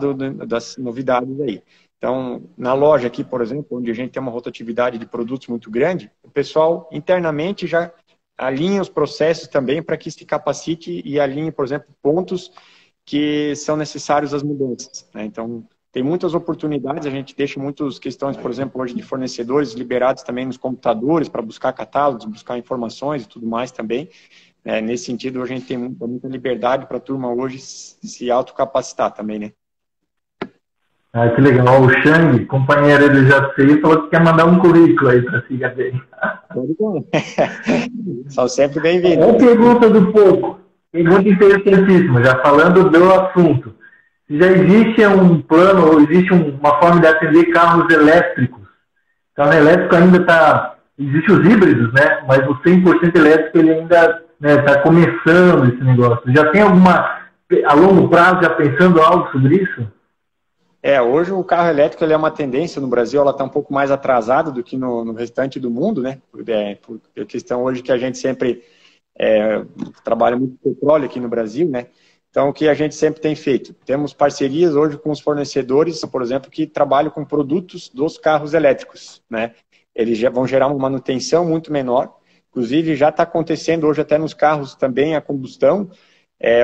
das novidades aí. Então, na loja aqui, por exemplo, onde a gente tem uma rotatividade de produtos muito grande, o pessoal internamente já alinha os processos também para que se capacite e alinhe, por exemplo, pontos que são necessários às mudanças, né? Então, tem muitas oportunidades, a gente deixa muitas questões, por exemplo, hoje de fornecedores liberados também nos computadores para buscar catálogos, buscar informações e tudo mais também, né? Nesse sentido, hoje a gente tem muita liberdade para a turma hoje se autocapacitar também, né? Ah, que legal. O Xang, companheiro do JCI, falou que quer mandar um currículo aí para a Cigabem. São sempre bem-vindos. Uma pergunta do pouco. Pergunta interessantíssima, já falando do assunto. Já existe um plano, ou existe uma forma de atender carros elétricos? Carro elétrico ainda está... Existem os híbridos, né? Mas o 100% elétrico ele ainda está começando esse negócio. Já tem alguma... A longo prazo, já pensando algo sobre isso? Hoje o carro elétrico ele é uma tendência no Brasil, ela está um pouco mais atrasada do que no restante do mundo, né? Por questão hoje que a gente sempre trabalha muito petróleo aqui no Brasil, né? Então, o que a gente sempre tem feito? Temos parcerias hoje com os fornecedores, por exemplo, que trabalham com produtos dos carros elétricos, né? Eles já vão gerar uma manutenção muito menor, inclusive já está acontecendo hoje até nos carros também a combustão.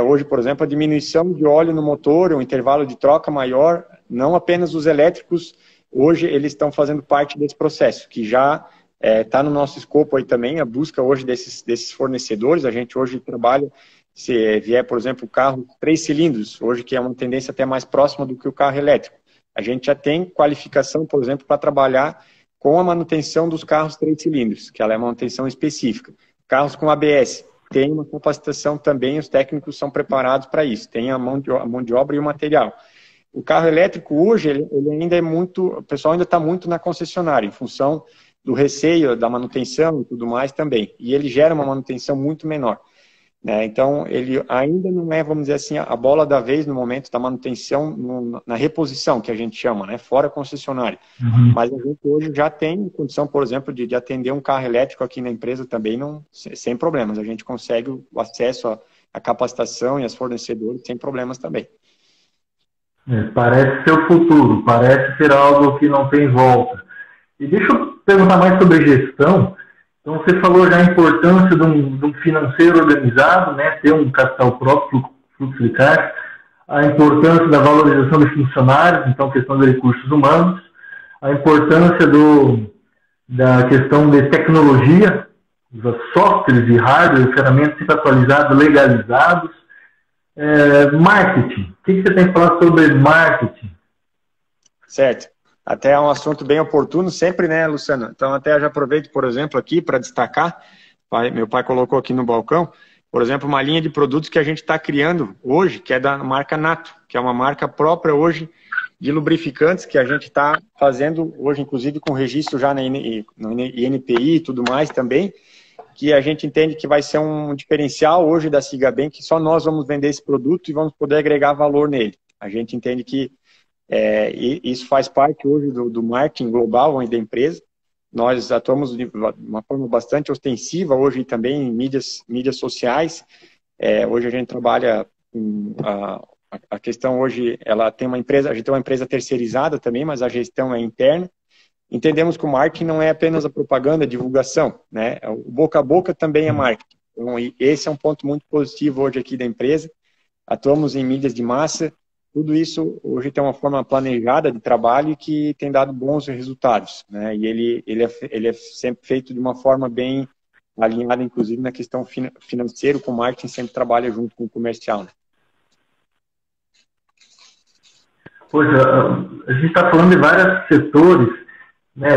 Hoje, por exemplo, a diminuição de óleo no motor, um intervalo de troca maior, não apenas os elétricos, hoje eles estão fazendo parte desse processo, que já está no nosso escopo aí também, a busca hoje desses fornecedores. A gente hoje trabalha, se vier, por exemplo, o carro 3 cilindros, hoje que é uma tendência até mais próxima do que o carro elétrico. A gente já tem qualificação, por exemplo, para trabalhar com a manutenção dos carros 3 cilindros, que ela é uma manutenção específica. Carros com ABS, tem uma capacitação também, os técnicos são preparados para isso, tem a mão de obra e o material. O carro elétrico hoje, ele ainda é muito, o pessoal ainda está muito na concessionária, em função do receio da manutenção e tudo mais também, e ele gera uma manutenção muito menor, né? Então, ele ainda não é, vamos dizer assim, a bola da vez no momento da manutenção, na reposição, que a gente chama, né? Fora concessionária. Mas a gente hoje já tem condição, por exemplo, de atender um carro elétrico aqui na empresa também, sem problemas. A gente consegue o acesso à capacitação e aos fornecedores sem problemas também. Parece ser o futuro, parece ser algo que não tem volta. E deixa eu perguntar mais sobre gestão. Então, você falou já a importância de um financeiro organizado, né, ter um capital próprio, fluxo de caixa, a importância da valorização dos funcionários, então, questão de recursos humanos, a importância da questão de tecnologia, dos softwares e hardware, ferramentas sempre atualizados, legalizados. Marketing. O que você tem que falar sobre marketing? Certo. Até é um assunto bem oportuno sempre, né, Luciano? Então, até já aproveito, por exemplo, aqui para destacar, meu pai colocou aqui no balcão, por exemplo, uma linha de produtos que a gente está criando hoje, que é da marca Nato, que é uma marca própria hoje de lubrificantes, que a gente está fazendo hoje, inclusive, com registro já no INPI e tudo mais também, que a gente entende que vai ser um diferencial hoje da Cigabem, que só nós vamos vender esse produto e vamos poder agregar valor nele. A gente entende que isso faz parte hoje do marketing global da empresa. Nós atuamos de uma forma bastante ostensiva hoje também em mídias sociais. Hoje a gente trabalha a questão hoje, ela tem uma empresa, a gente tem uma empresa terceirizada também, mas a gestão é interna. Entendemos que o marketing não é apenas a propaganda, a divulgação, né? O boca a boca também é marketing. Então, esse é um ponto muito positivo hoje aqui da empresa. Atuamos em mídias de massa. Tudo isso hoje tem uma forma planejada de trabalho que tem dado bons resultados, né? E ele é sempre feito de uma forma bem alinhada, inclusive na questão financeira, com o marketing sempre trabalha junto com o comercial, né? Poxa, a gente está falando de vários setores, né,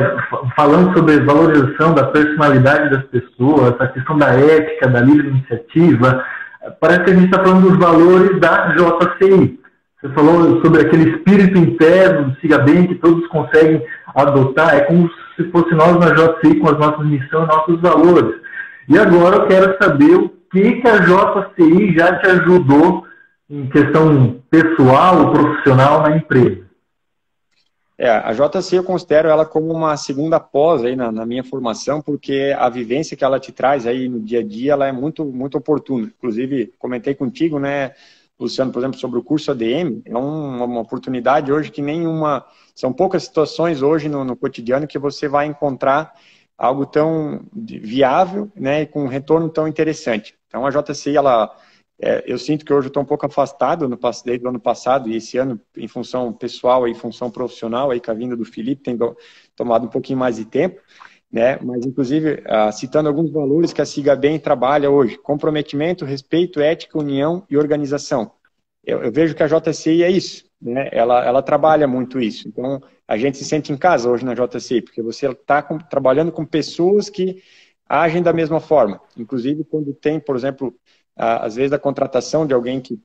falando sobre valorização da personalidade das pessoas, a questão da ética, da livre iniciativa. Parece que a gente está falando dos valores da JCI. Você falou sobre aquele espírito interno do Cigabem que todos conseguem adotar. É como se fosse nós na JCI com as nossas missões e nossos valores. E agora eu quero saber o que a JCI já te ajudou em questão pessoal ou profissional na empresa. A JCI eu considero ela como uma segunda pós aí na minha formação, porque a vivência que ela te traz aí no dia a dia, ela é muito, muito oportuna. Inclusive, comentei contigo, né, Luciano, por exemplo, sobre o curso ADM, é uma oportunidade hoje que são poucas situações hoje no cotidiano que você vai encontrar algo tão viável, né, e com um retorno tão interessante. Então, a JCI, eu sinto que hoje eu estou um pouco afastado desde o ano passado e esse ano, em função pessoal e em função profissional, aí com a vinda do Felipe, tem tomado um pouquinho mais de tempo, né? Mas, inclusive, citando alguns valores que a Siga Bem trabalha hoje: comprometimento, respeito, ética, união e organização. Eu vejo que a JCI é isso, né? Ela trabalha muito isso. Então, a gente se sente em casa hoje na JCI, porque você está trabalhando com pessoas que agem da mesma forma. Inclusive, quando tem, por exemplo, às vezes a contratação de alguém que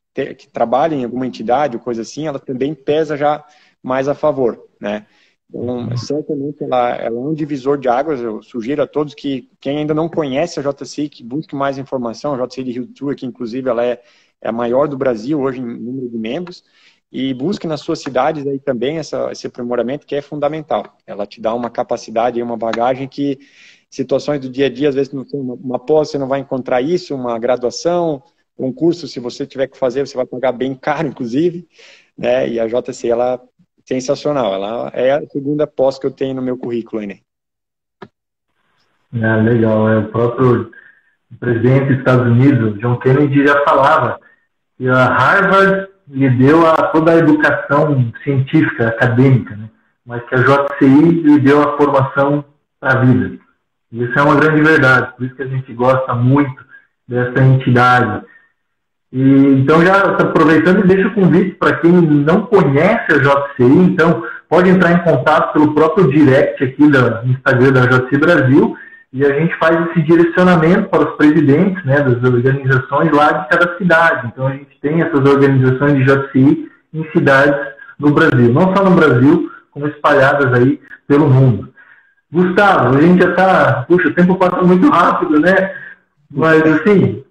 trabalha em alguma entidade ou coisa assim, ela também pesa já mais a favor, né? Então, certamente ela é um divisor de águas. Eu sugiro a todos que, quem ainda não conhece a JCI, que busque mais informação. A JCI de Rio Sul, que inclusive ela é a maior do Brasil hoje em número de membros, e busque nas suas cidades aí também esse aprimoramento, que é fundamental. Ela te dá uma capacidade, uma bagagem que, situações do dia a dia, às vezes não tem uma pós, você não vai encontrar isso, uma graduação, um curso, se você tiver que fazer, você vai pagar bem caro, inclusive, né? E a JCI, ela é sensacional, ela é a segunda pós que eu tenho no meu currículo aí, né? Legal, o próprio presidente dos Estados Unidos, John Kennedy, já falava que a Harvard lhe deu toda a educação científica, acadêmica, né? Mas que a JCI lhe deu a formação para a vida. E isso é uma grande verdade, por isso que a gente gosta muito dessa entidade. E, então, já aproveitando, e deixo o convite para quem não conhece a JCI, então, pode entrar em contato pelo próprio direct aqui do Instagram da JCI Brasil, e a gente faz esse direcionamento para os presidentes, né, das organizações lá de cada cidade. Então, a gente tem essas organizações de JCI em cidades no Brasil. Não só no Brasil, como espalhadas aí pelo mundo. Gustavo, a gente já está... Puxa, o tempo passa muito rápido, né? Mas, assim,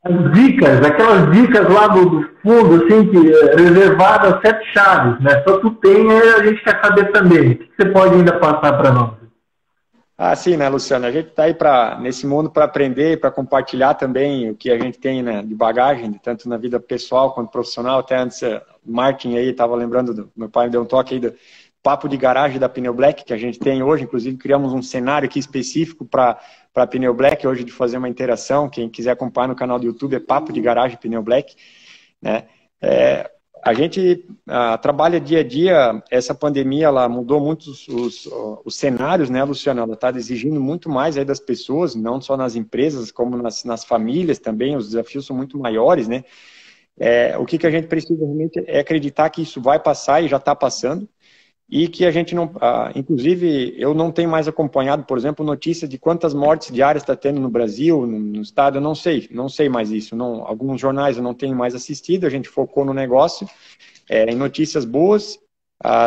as dicas, aquelas dicas lá do fundo, assim, que reservadas a 7 chaves, né? Só tu tem, a gente quer saber também. O que você pode ainda passar para nós? Sim, né, Luciano? A gente está aí nesse mundo para aprender, para compartilhar também o que a gente tem, né, de bagagem, tanto na vida pessoal quanto profissional. Até antes, o Martin aí, estava lembrando, meu pai me deu um toque aí do papo de garagem da Pneu Black, que a gente tem hoje. Inclusive, criamos um cenário aqui específico para a Pneu Black, hoje, de fazer uma interação. Quem quiser acompanhar no canal do YouTube, é Papo de Garagem Pneu Black, né? A gente trabalha dia a dia. Essa pandemia, ela mudou muito os cenários, né, Luciano? Ela está exigindo muito mais aí das pessoas, não só nas empresas, como nas famílias também. Os desafios são muito maiores, né? O que a gente precisa realmente é acreditar que isso vai passar, e já está passando, e que a gente não... inclusive, eu não tenho mais acompanhado, por exemplo, notícias de quantas mortes diárias está tendo no Brasil, no estado. Eu não sei mais isso. Não, alguns jornais eu não tenho mais assistido. A gente focou no negócio, em notícias boas,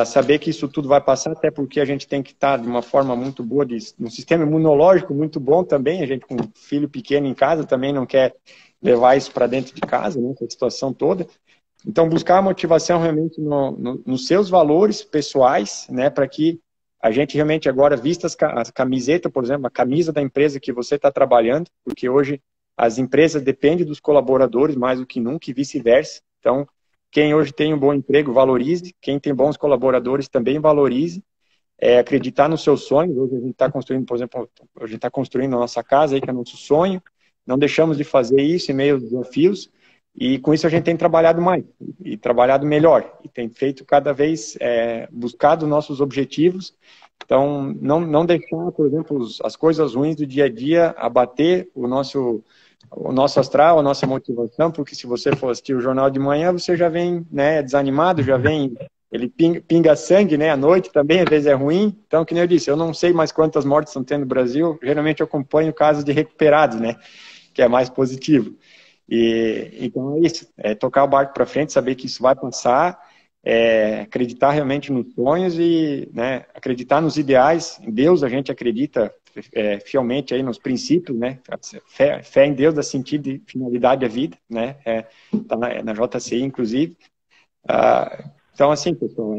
saber que isso tudo vai passar, até porque a gente tem que estar de uma forma muito boa, um sistema imunológico muito bom também. A gente, com um filho pequeno em casa, também não quer levar isso para dentro de casa, né, essa situação toda. Então, buscar a motivação realmente nos seus valores pessoais, né, para que a gente realmente agora vista a camiseta, por exemplo, a camisa da empresa que você está trabalhando, porque hoje as empresas dependem dos colaboradores mais do que nunca, e vice-versa. Então, quem hoje tem um bom emprego, valorize. Quem tem bons colaboradores, também valorize. Acreditar nos seus sonhos. Hoje a gente está construindo, por exemplo, a gente está construindo a nossa casa, aí, que é nosso sonho. Não deixamos de fazer isso em meio aos desafios. E com isso a gente tem trabalhado mais e trabalhado melhor, e tem feito cada vez, buscado nossos objetivos. Então, não deixar, por exemplo, as coisas ruins do dia a dia abater o nosso astral, a nossa motivação, porque se você for assistir o jornal de manhã, você já vem, né, desanimado, já vem, ele pinga sangue, né, à noite também, às vezes é ruim. Então, que nem eu disse, eu não sei mais quantas mortes estão tendo no Brasil, geralmente eu acompanho casos de recuperados, né, que é mais positivo. Então é isso, tocar o barco para frente, saber que isso vai passar, acreditar realmente nos sonhos e, né, acreditar nos ideais. Em Deus a gente acredita fielmente aí nos princípios, né? Fé em Deus dá sentido e finalidade à vida, né? Tá na JCI, inclusive. Então, assim, pessoal,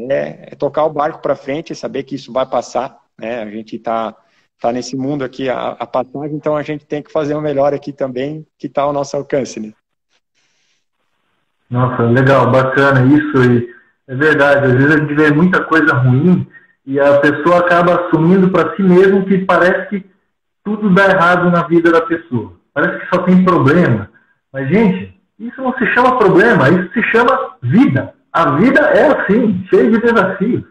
tocar o barco para frente e saber que isso vai passar, né? A gente está nesse mundo aqui a passagem, então a gente tem que fazer o melhor aqui também, que está ao nosso alcance, né? Nossa, legal, bacana isso. E é verdade, às vezes a gente vê muita coisa ruim e a pessoa acaba assumindo para si mesmo que parece que tudo dá errado na vida da pessoa. Parece que só tem problema. Mas, gente, isso não se chama problema, isso se chama vida. A vida é assim, cheia de desafios.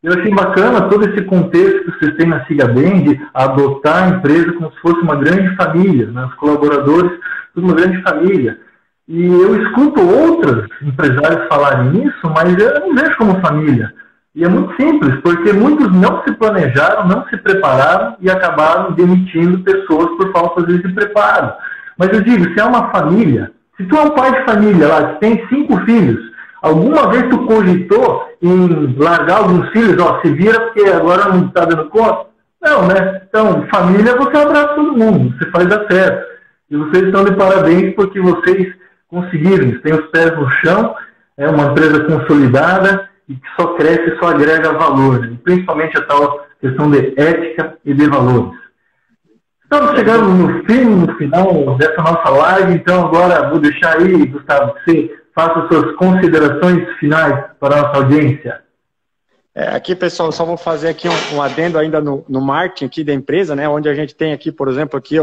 Eu achei bacana todo esse contexto que vocês têm na Siga Bem de adotar a empresa como se fosse uma grande família, né? Os colaboradores, tudo uma grande família. E eu escuto outros empresários falarem isso, mas eu não vejo como família. E é muito simples, porque muitos não se planejaram, não se prepararam e acabaram demitindo pessoas por falta às vezes de preparo. Mas eu digo, se é uma família, se tu é um pai de família lá, que tem 5 filhos, alguma vez tu cogitou em largar alguns filhos, ó, se vira porque agora não está dando conta? Não, né? Então, família, você abraça todo mundo, você faz dar certo. E vocês estão de parabéns porque vocês conseguiram, têm os pés no chão, é uma empresa consolidada e que só cresce e só agrega valor, né? Principalmente a tal questão de ética e de valores. Estamos chegando no fim, no final dessa nossa live, então agora vou deixar aí, Gustavo, que você faça suas considerações finais para a nossa audiência. Aqui, pessoal, só vou fazer aqui um adendo ainda no marketing aqui da empresa, né? Onde a gente tem aqui, por exemplo, aqui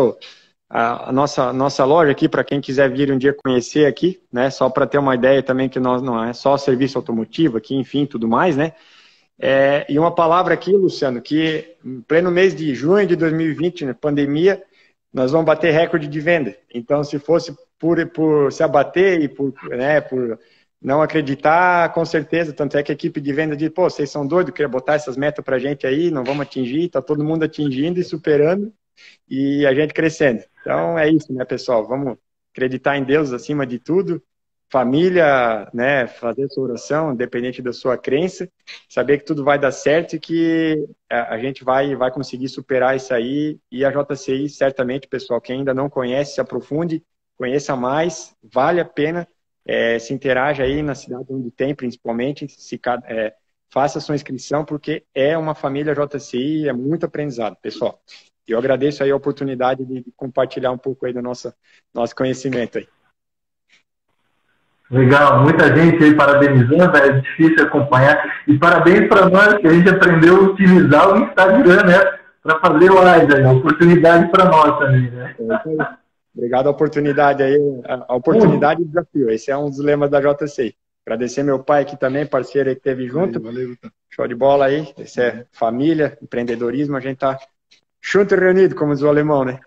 a nossa loja aqui, para quem quiser vir um dia conhecer aqui, né? Só para ter uma ideia também que nós não é só serviço automotivo aqui, enfim, tudo mais, né? E uma palavra aqui, Luciano, que em pleno mês de junho de 2020, na pandemia, nós vamos bater recorde de venda. Então, se fosse por se abater e por não acreditar, com certeza, tanto é que a equipe de venda diz, pô, vocês são doidos, queria botar essas metas pra gente aí, não vamos atingir, tá todo mundo atingindo e superando, e a gente crescendo. Então, é isso, né, pessoal? Vamos acreditar em Deus acima de tudo, família, né, fazer sua oração, independente da sua crença, saber que tudo vai dar certo e que a gente vai conseguir superar isso aí, e a JCI, certamente, pessoal, quem ainda não conhece, se aprofunde, conheça mais, vale a pena, se interaja aí na cidade onde tem, principalmente, faça sua inscrição, porque é uma família JCI, é muito aprendizado, pessoal. E eu agradeço aí a oportunidade de compartilhar um pouco aí do nosso conhecimento aí. Legal, muita gente aí parabenizando, é difícil acompanhar. E parabéns para nós que a gente aprendeu a utilizar o Instagram, né? Para fazer live aí, oportunidade para nós também, né? Obrigado a oportunidade aí, a oportunidade e desafio. Esse é um dos lemas da JCI. Agradecer meu pai aqui também, parceiro aí que esteve junto. Valeu. Show de bola aí. Esse é família, empreendedorismo, a gente tá junto e reunido, como diz o alemão, né?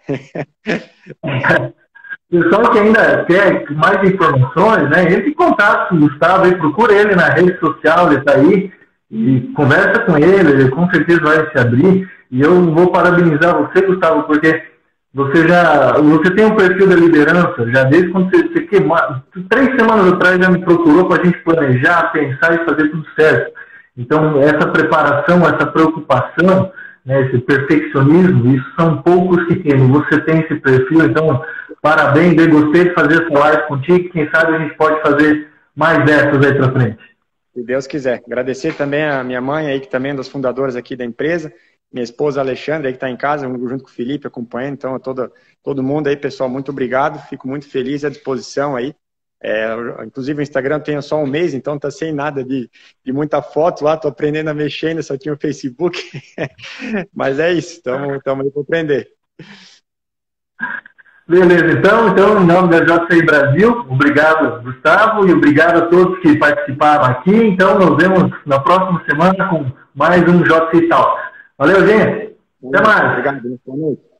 Pessoal que ainda quer mais informações, né? Entre em contato com o Gustavo aí, procura ele na rede social, ele está aí, e conversa com ele com certeza vai se abrir. E eu vou parabenizar você, Gustavo, porque você tem um perfil da liderança, já desde quando você queimou, 3 semanas atrás já me procurou para a gente planejar, pensar e fazer tudo certo. Então, essa preparação, essa preocupação, né, esse perfeccionismo, isso são poucos que tem. Você tem esse perfil, então, parabéns, eu gostei de fazer essa live contigo, quem sabe a gente pode fazer mais dessas aí para frente. Se Deus quiser. Agradecer também a minha mãe aí, que também é uma das fundadoras aqui da empresa, minha esposa Alexandre, aí que está em casa, junto com o Felipe, acompanhando. Então, todo mundo aí, pessoal, muito obrigado. Fico muito feliz e à disposição aí. Inclusive, o Instagram tem só um mês, então tá sem nada de muita foto lá. Tô aprendendo a mexer ainda, só tinha o Facebook. Mas é isso, estamos aí para aprender. Beleza, então, em nome da JCI Brasil, obrigado, Gustavo, e obrigado a todos que participaram aqui. Então, nos vemos na próxima semana com mais um JCI Talks. Valeu, gente. Até mais. Obrigado. Boa noite.